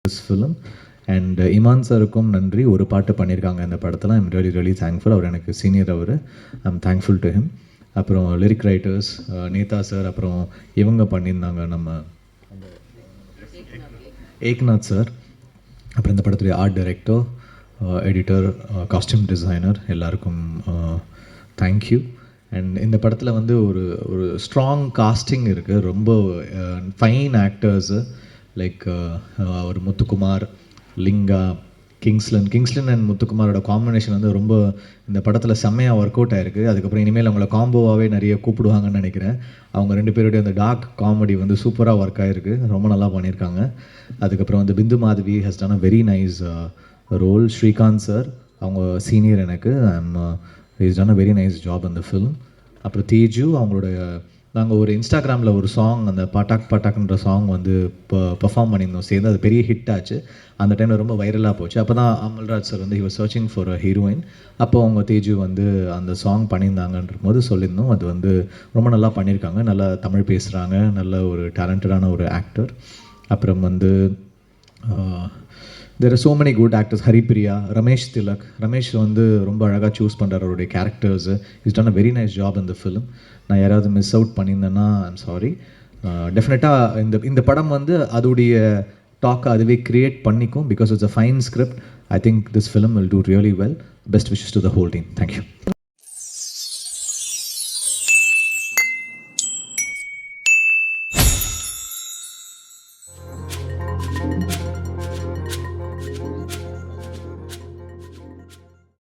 This film. And Imman சாருக்கும் நன்றி, ஒரு பாட்டு பண்ணியிருக்காங்க இந்த படத்தில். I'm really thankful. அவர் எனக்கு சீனியர். அவர் ஐம் தேங்க்ஃபுல் டு ஹிம். அப்புறம் லிரிக் ரைட்டர்ஸ் நேதா சார், அப்புறம் இவங்க பண்ணியிருந்தாங்க நம்ம ஏக்நாத் சார், அப்புறம் இந்த படத்துடைய art director, editor, costume designer, எல்லாருக்கும் தேங்க்யூ. அண்ட் இந்த படத்தில் வந்து ஒரு ஸ்ட்ராங் காஸ்டிங் இருக்குது. ரொம்ப ஃபைன் ஆக்டர்ஸு லைக் ஒரு முத்துக்குமார், லிங்கா, கிங்ஸ்லன் அண்ட் முத்துக்குமாரோட காம்பினேஷன் வந்து ரொம்ப இந்த படத்தில் செம்மையாக ஒர்க் அவுட் ஆகிருக்கு. அதுக்கப்புறம் இனிமேல் அவங்கள காம்போவாகவே நிறைய கூப்பிடுவாங்கன்னு நினைக்கிறேன். அவங்க 2 பேருடைய அந்த டார்க் காமெடி வந்து சூப்பராக ஒர்க் ஆகிருக்கு, ரொம்ப நல்லா பண்ணியிருக்காங்க. அதுக்கப்புறம் வந்து Bindu Madhavi has done a very nice role. Srikanth sir அவங்க சீனியர் எனக்கு, is done a very nice job அந்த ஃபிலிம். அப்புறம் தேஜு அவங்களுடைய, நாங்கள் ஒரு இன்ஸ்டாகிராமில் ஒரு சாங், அந்த பாட்டாக்ன்ற சாங் வந்து பர்ஃபார்ம் பண்ணியிருந்தோம் சேர்ந்து. அது பெரிய ஹிட் ஆச்சு. அந்த டைமில் ரொம்ப வைரலாக போச்சு. அப்போ தான் அமல்ராஜ் சார் வந்து he was searching for a heroine. அப்போ அவங்க தேஜு வந்து அந்த சாங் பண்ணியிருந்தாங்கன்ற போது சொல்லியிருந்தோம். அது வந்து ரொம்ப நல்லா பண்ணியிருக்காங்க, நல்லா தமிழ் பேசுகிறாங்க, நல்ல ஒரு டேலண்டடான ஒரு ஆக்டர். அப்புறம் வந்து there are so many good actors. Haripriya, Ramesh Tilak. Ramesh வந்து ரொம்ப அழகாக சூஸ் பண்ணுறாரு அவருடைய characters. Is done a very nice job இந்த ஃபிலிம். நான் யாராவது மிஸ் அவுட் பண்ணியிருந்தேன்னா ஐம் சாரி. டெஃபினட்டாக இந்த படம் வந்து அதோடைய டாக்கை அதுவே க்ரியேட் பண்ணிக்கும். Because it's a fine script. I think this film will do really well. Best wishes to the whole team. Thank you.